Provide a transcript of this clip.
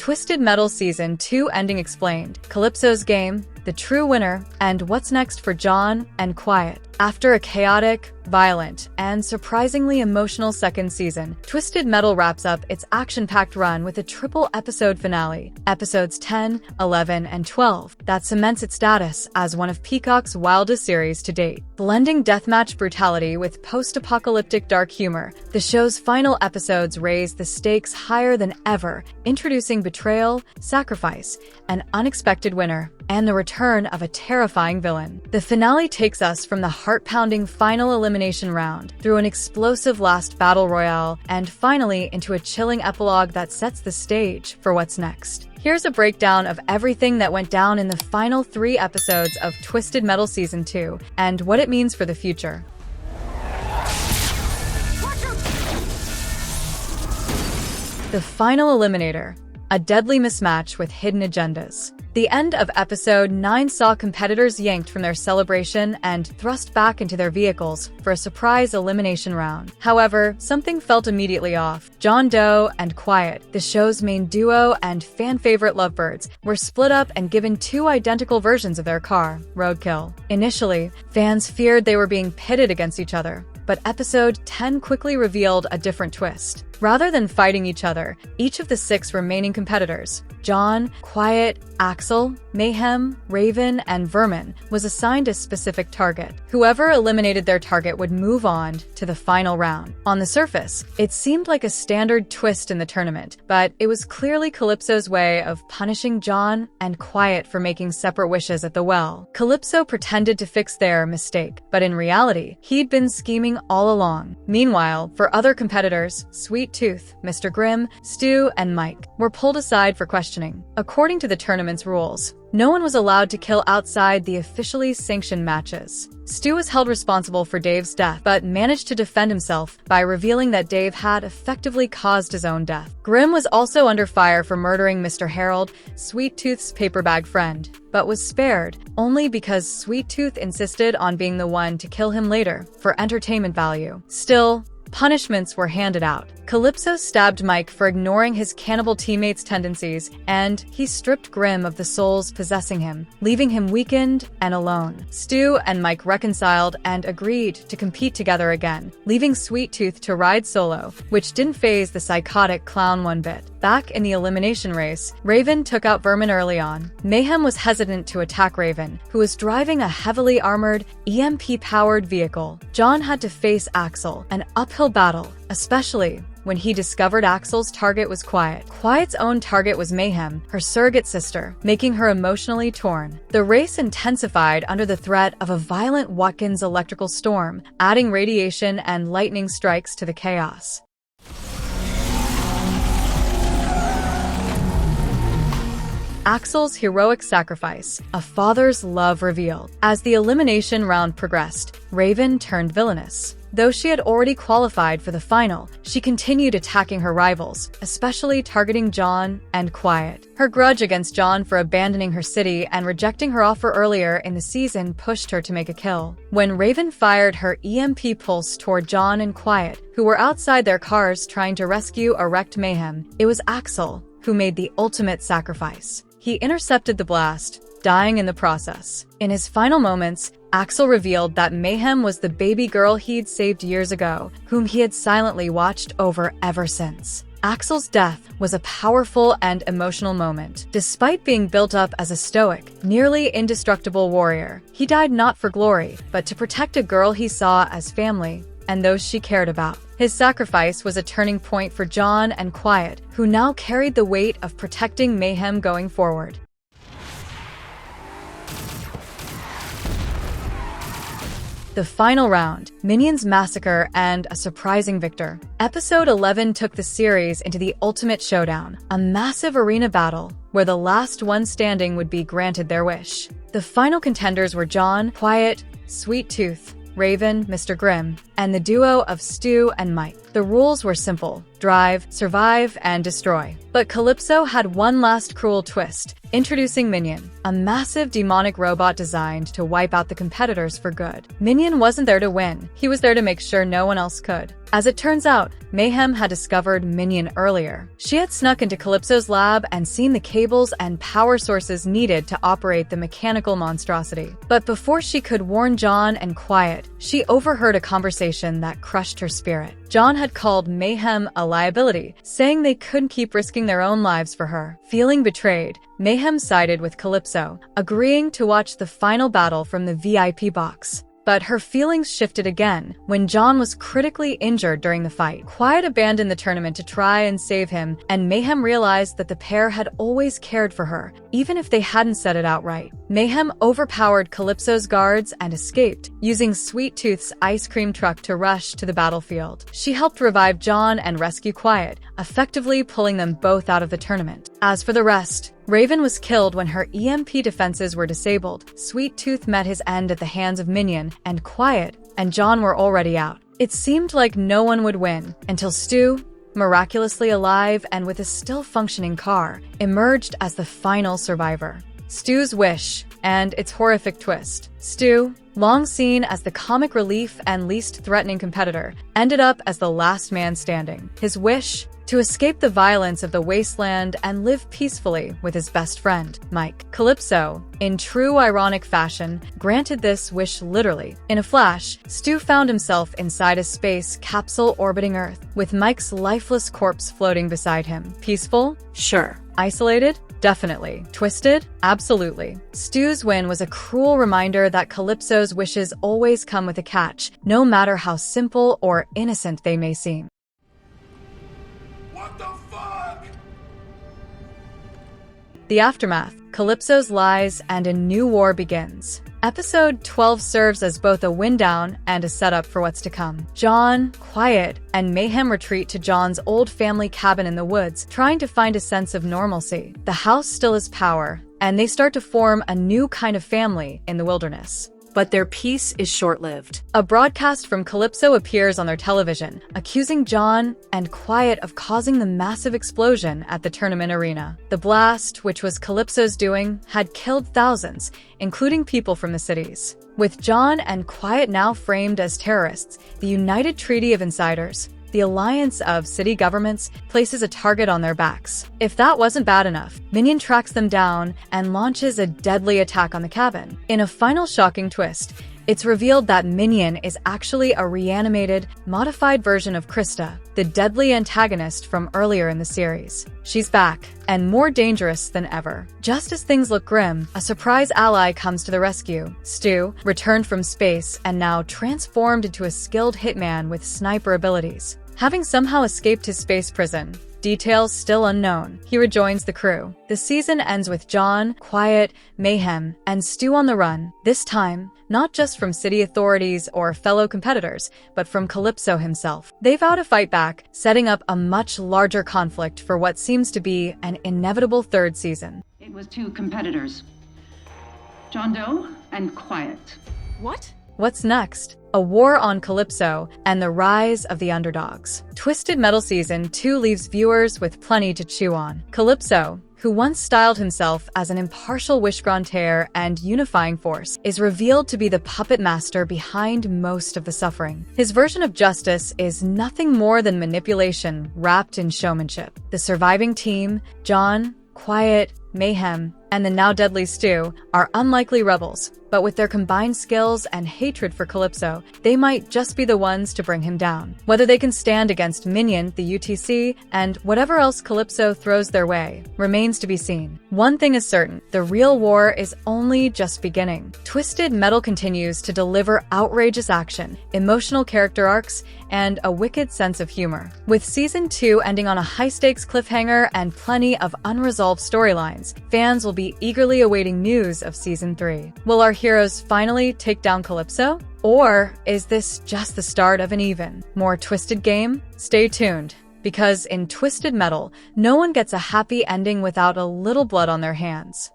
Twisted Metal Season 2 ending explained, Calypso's game, the true winner, and what's next for John and Quiet. After a chaotic, violent, and surprisingly emotional second season, Twisted Metal wraps up its action-packed run with a triple-episode finale, episodes 10, 11, and 12, that cements its status as one of Peacock's wildest series to date. Blending deathmatch brutality with post-apocalyptic dark humor, the show's final episodes raise the stakes higher than ever, introducing betrayal, sacrifice, an unexpected winner, and the return of a terrifying villain. The finale takes us from the heart-pounding final elimination round, through an explosive last battle royale, and finally into a chilling epilogue that sets the stage for what's next. Here's a breakdown of everything that went down in the final 3 episodes of Twisted Metal Season 2, and what it means for the future. The final eliminator, a deadly mismatch with hidden agendas. The end of episode 9 saw competitors yanked from their celebration and thrust back into their vehicles for a surprise elimination round. However, something felt immediately off. John Doe and Quiet, the show's main duo and fan-favorite lovebirds, were split up and given 2 identical versions of their car, Roadkill. Initially, fans feared they were being pitted against each other, but episode 10 quickly revealed a different twist. Rather than fighting each other, each of the 6 remaining competitors, John, Quiet, Axel, Mayhem, Raven, and Vermin, was assigned a specific target. Whoever eliminated their target would move on to the final round. On the surface, it seemed like a standard twist in the tournament, but it was clearly Calypso's way of punishing John and Quiet for making separate wishes at the well. Calypso pretended to fix their mistake, but in reality, he'd been scheming all along. Meanwhile, for other competitors, Sweet Tooth, Mr. Grimm, Stu, and Mike were pulled aside for questioning. According to the tournament's rules, no one was allowed to kill outside the officially sanctioned matches. Stu was held responsible for Dave's death, but managed to defend himself by revealing that Dave had effectively caused his own death. Grimm was also under fire for murdering Mr. Harold, Sweet Tooth's paper bag friend, but was spared only because Sweet Tooth insisted on being the one to kill him later for entertainment value. Still, punishments were handed out. Calypso stabbed Mike for ignoring his cannibal teammates' tendencies, and he stripped Grimm of the souls possessing him, leaving him weakened and alone. Stu and Mike reconciled and agreed to compete together again, leaving Sweet Tooth to ride solo, which didn't faze the psychotic clown one bit. Back in the elimination race, Raven took out Vermin early on. Mayhem was hesitant to attack Raven, who was driving a heavily armored, EMP-powered vehicle. John had to face Axel, an uphill battle, especially when he discovered Axel's target was Quiet. Quiet's own target was Mayhem, her surrogate sister, making her emotionally torn. The race intensified under the threat of a violent Watkins electrical storm, adding radiation and lightning strikes to the chaos. Axel's heroic sacrifice, a father's love revealed. As the elimination round progressed, Raven turned villainous. Though she had already qualified for the final, she continued attacking her rivals, especially targeting John and Quiet. Her grudge against John for abandoning her city and rejecting her offer earlier in the season pushed her to make a kill. When Raven fired her EMP pulse toward John and Quiet, who were outside their cars trying to rescue a wrecked Mayhem, it was Axel who made the ultimate sacrifice. He intercepted the blast, dying in the process. In his final moments, Axel revealed that Mayhem was the baby girl he'd saved years ago, whom he had silently watched over ever since. Axel's death was a powerful and emotional moment. Despite being built up as a stoic, nearly indestructible warrior, he died not for glory, but to protect a girl he saw as family and those she cared about. His sacrifice was a turning point for John and Quiet, who now carried the weight of protecting Mayhem going forward. The final round, Minions Massacre and a surprising victor. Episode 11 took the series into the ultimate showdown, a massive arena battle where the last one standing would be granted their wish. The final contenders were John, Quiet, Sweet Tooth, Raven, Mr. Grimm, and the duo of Stu and Mike. The rules were simple: drive, survive, and destroy. But Calypso had one last cruel twist, introducing Minion, a massive demonic robot designed to wipe out the competitors for good. Minion wasn't there to win, he was there to make sure no one else could. As it turns out, Mayhem had discovered Minion earlier. She had snuck into Calypso's lab and seen the cables and power sources needed to operate the mechanical monstrosity. But before she could warn John and Quiet, she overheard a conversation that crushed her spirit. John had called Mayhem a liability, saying they couldn't keep risking their own lives for her. Feeling betrayed, Mayhem sided with Calypso, agreeing to watch the final battle from the VIP box. But her feelings shifted again when John was critically injured during the fight. Quiet abandoned the tournament to try and save him, and Mayhem realized that the pair had always cared for her, even if they hadn't said it outright. Mayhem overpowered Calypso's guards and escaped, using Sweet Tooth's ice cream truck to rush to the battlefield. She helped revive John and rescue Quiet, effectively pulling them both out of the tournament. As for the rest, Raven was killed when her EMP defenses were disabled. Sweet Tooth met his end at the hands of Minion, and Quiet and John were already out. It seemed like no one would win until Stu, miraculously alive and with a still functioning car, emerged as the final survivor. Stu's wish and its horrific twist. Stu, long seen as the comic relief and least threatening competitor, ended up as the last man standing. His wish? To escape the violence of the wasteland and live peacefully with his best friend, Mike. Calypso, in true ironic fashion, granted this wish literally. In a flash, Stu found himself inside a space capsule orbiting Earth, with Mike's lifeless corpse floating beside him. Peaceful? Sure. Isolated? Definitely. Twisted? Absolutely. Stu's win was a cruel reminder that Calypso's wishes always come with a catch, no matter how simple or innocent they may seem. What the fuck? The aftermath, Calypso's lies, and a new war begins. Episode 12 serves as both a win-down and a setup for what's to come. John, Quiet, and Mayhem retreat to John's old family cabin in the woods, trying to find a sense of normalcy. The house still has power, and they start to form a new kind of family in the wilderness. But their peace is short-lived. A broadcast from Calypso appears on their television, accusing John and Quiet of causing the massive explosion at the tournament arena. The blast, which was Calypso's doing, had killed thousands, including people from the cities. With John and Quiet now framed as terrorists, the United Treaty of Insiders, the alliance of city governments, places a target on their backs. If that wasn't bad enough, Minion tracks them down and launches a deadly attack on the cabin. In a final shocking twist, it's revealed that Minion is actually a reanimated, modified version of Krista, the deadly antagonist from earlier in the series. She's back, and more dangerous than ever. Just as things look grim, a surprise ally comes to the rescue. Stu, returned from space and now transformed into a skilled hitman with sniper abilities. Having somehow escaped his space prison, details still unknown, he rejoins the crew. The season ends with John, Quiet, Mayhem, and Stu on the run, this time not just from city authorities or fellow competitors, but from Calypso himself. They vow to fight back, setting up a much larger conflict for what seems to be an inevitable third season. It was two competitors, John Doe and Quiet. What? What's next? A war on Calypso and the rise of the underdogs. Twisted Metal Season 2 leaves viewers with plenty to chew on. Calypso, who once styled himself as an impartial wish-granter and unifying force, is revealed to be the puppet master behind most of the suffering. His version of justice is nothing more than manipulation wrapped in showmanship. The surviving team, John, Quiet, Mayhem, and the now deadly Stu, are unlikely rebels, but with their combined skills and hatred for Calypso, they might just be the ones to bring him down. Whether they can stand against Minion, the UTC, and whatever else Calypso throws their way, remains to be seen. One thing is certain, the real war is only just beginning. Twisted Metal continues to deliver outrageous action, emotional character arcs, and a wicked sense of humor. With Season 2 ending on a high-stakes cliffhanger and plenty of unresolved storylines, fans will be eagerly awaiting news of Season 3. Will our heroes finally take down Calypso? Or is this just the start of an even more twisted game? Stay tuned, because in Twisted Metal, no one gets a happy ending without a little blood on their hands.